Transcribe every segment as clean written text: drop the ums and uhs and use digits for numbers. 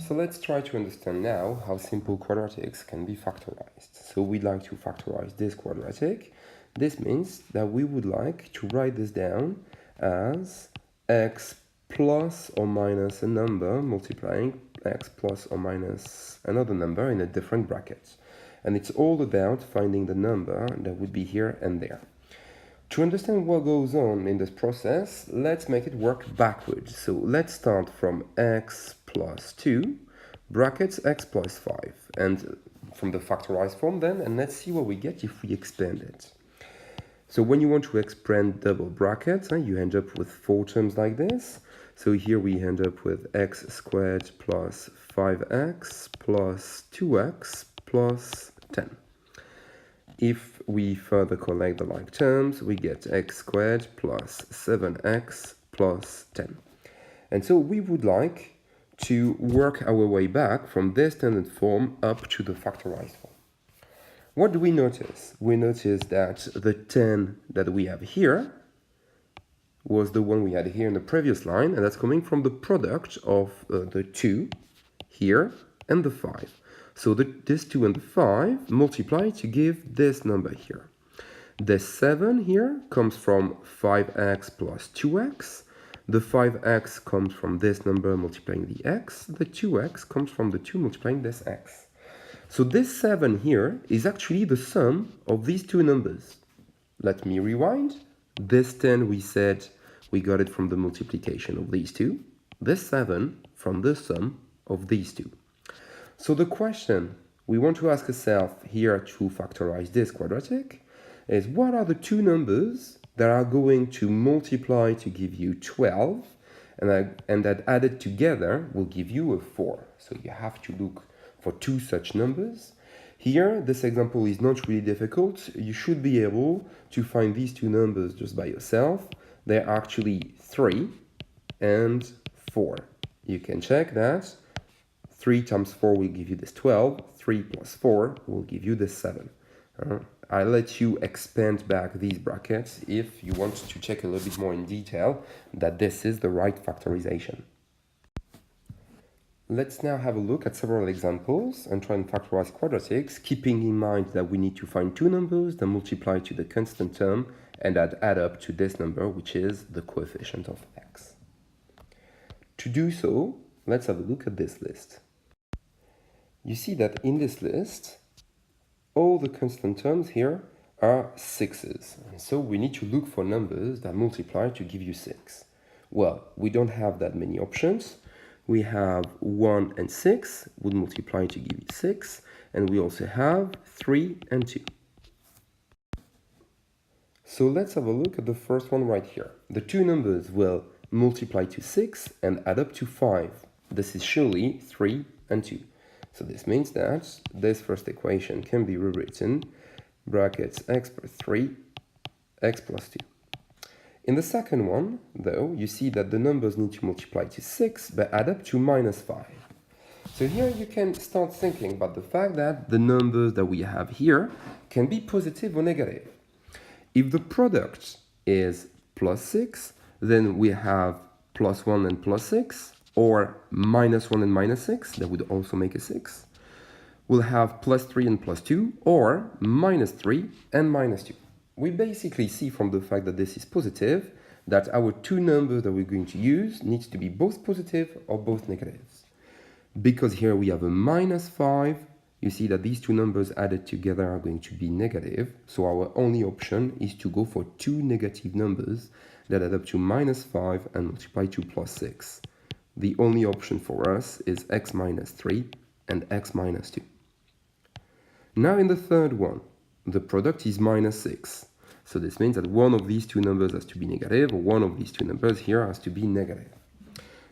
So let's try to understand now how simple quadratics can be factorized. So we'd like to factorize this quadratic. This means that we would like to write this down as x plus or minus a number multiplying x plus or minus another number in a different bracket. And it's all about finding the number that would be here and there. To understand what goes on in this process, let's make it work backwards. So let's start from x plus 2, brackets x plus 5, and from the factorized form then, and let's see what we get if we expand it. So when you want to expand double brackets, you end up with 4 terms like this. So here we end up with x squared plus 5x plus 2x plus 10. If we further collect the like terms, we get x squared plus 7x plus 10. And so we would like to work our way back from this standard form up to the factorized form. What do we notice? We notice that the 10 that we have here was the one we had here in the previous line, and that's coming from the product of the 2 here and the 5. So this 2 and the 5 multiply to give this number here. The 7 here comes from 5x plus 2x. The 5x comes from this number multiplying the x. The 2x comes from the 2 multiplying this x. So this 7 here is actually the sum of these two numbers. Let me rewind. This 10 we said we got it from the multiplication of these two. This 7 from the sum of these two. So the question we want to ask ourselves here to factorize this quadratic is, what are the two numbers that are going to multiply to give you 12 and that added together will give you a 4? So you have to look for two such numbers. Here, this example is not really difficult. You should be able to find these two numbers just by yourself. They're actually 3 and 4. You can check that. 3 times 4 will give you this 12. 3 plus 4 will give you this 7. I'll let you expand back these brackets if you want to check a little bit more in detail that this is the right factorization. Let's now have a look at several examples and try and factorize quadratics, keeping in mind that we need to find two numbers that multiply to the constant term and that add up to this number, which is the coefficient of x. To do so, let's have a look at this list. You see that in this list, all the constant terms here are 6s. And so we need to look for numbers that multiply to give you 6. Well, we don't have that many options. We have 1 and 6 would multiply to give you 6. And we also have 3 and 2. So let's have a look at the first one right here. The two numbers will multiply to 6 and add up to 5. This is surely 3 and 2. So this means that this first equation can be rewritten, brackets x plus 3, x plus 2. In the second one, though, you see that the numbers need to multiply to 6, but add up to minus 5. So here you can start thinking about the fact that the numbers that we have here can be positive or negative. If the product is plus 6, then we have plus 1 and plus 6, or minus 1 and minus 6, that would also make a 6. We'll have plus 3 and plus 2, or minus 3 and minus 2. We basically see from the fact that this is positive, that our two numbers that we're going to use needs to be both positive or both negatives. Because here we have a minus 5, you see that these two numbers added together are going to be negative, so our only option is to go for two negative numbers that add up to minus 5 and multiply to plus 6. The only option for us is x minus 3 and x minus 2. Now in the third one, the product is minus 6. So this means that one of these two numbers has to be negative, or one of these two numbers here has to be negative.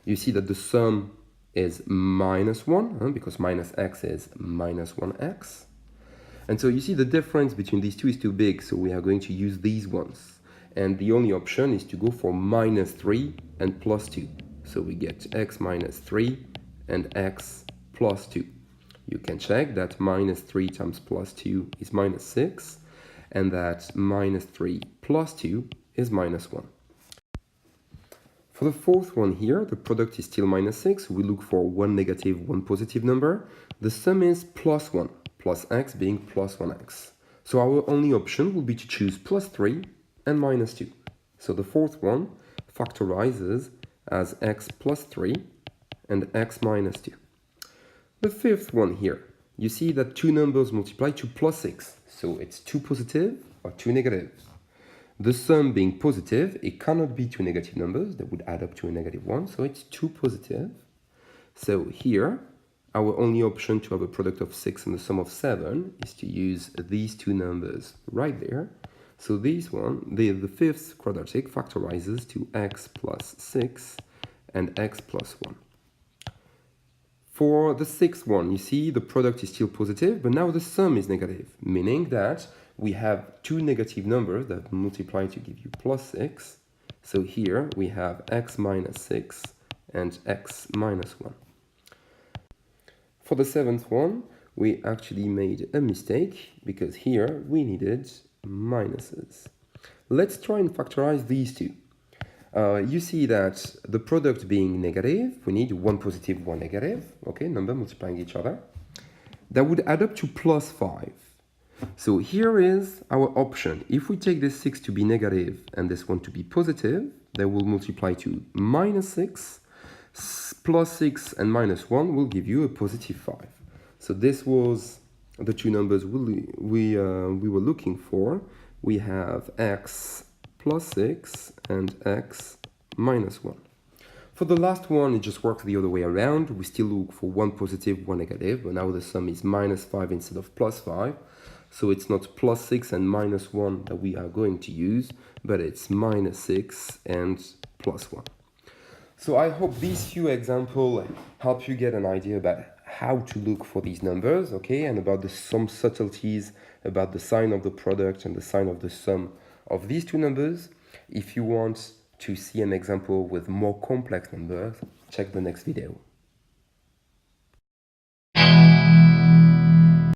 You see that the sum is minus 1, because minus x is minus 1x. And so you see the difference between these two is too big, so we are going to use these ones. And the only option is to go for minus 3 and plus 2. So we get x minus 3 and x plus 2. You can check that minus 3 times plus 2 is minus 6, and that minus 3 plus 2 is minus 1. For the fourth one here, the product is still minus 6. We look for one negative, one positive number. The sum is plus 1, plus x being plus 1x. So our only option will be to choose plus 3 and minus 2. So the fourth one factorizes as x plus 3 and x minus 2. The fifth one here, you see that two numbers multiply to plus 6. So it's two positive or two negative. The sum being positive, it cannot be two negative numbers. That would add up to a negative 1. So it's two positive. So here, our only option to have a product of 6 and the sum of 7 is to use these two numbers right there. So this one, the fifth quadratic factorizes to x plus 6 and x plus 1. For the sixth one, you see the product is still positive, but now the sum is negative, meaning that we have two negative numbers that multiply to give you plus 6. So here we have x minus 6 and x minus 1. For the seventh one, we actually made a mistake because here we needed minuses. Let's try and factorize these two. You see that the product being negative, we need one positive, one negative, okay, number multiplying each other. That would add up to plus 5. So here is our option. If we take this 6 to be negative and this one to be positive, that will multiply to minus 6. Plus 6 and minus 1 will give you a positive 5. So this was the two numbers we were looking for. We have x plus 6 and x minus 1. For the last one, it just works the other way around. We still look for one positive, one negative, but now the sum is minus 5 instead of plus 5. So it's not plus 6 and minus 1 that we are going to use, but it's minus 6 and plus 1. So I hope these few examples help you get an idea about how to look for these numbers, okay, and about some subtleties about the sign of the product and the sign of the sum of these two numbers. If you want to see an example with more complex numbers, check the next video.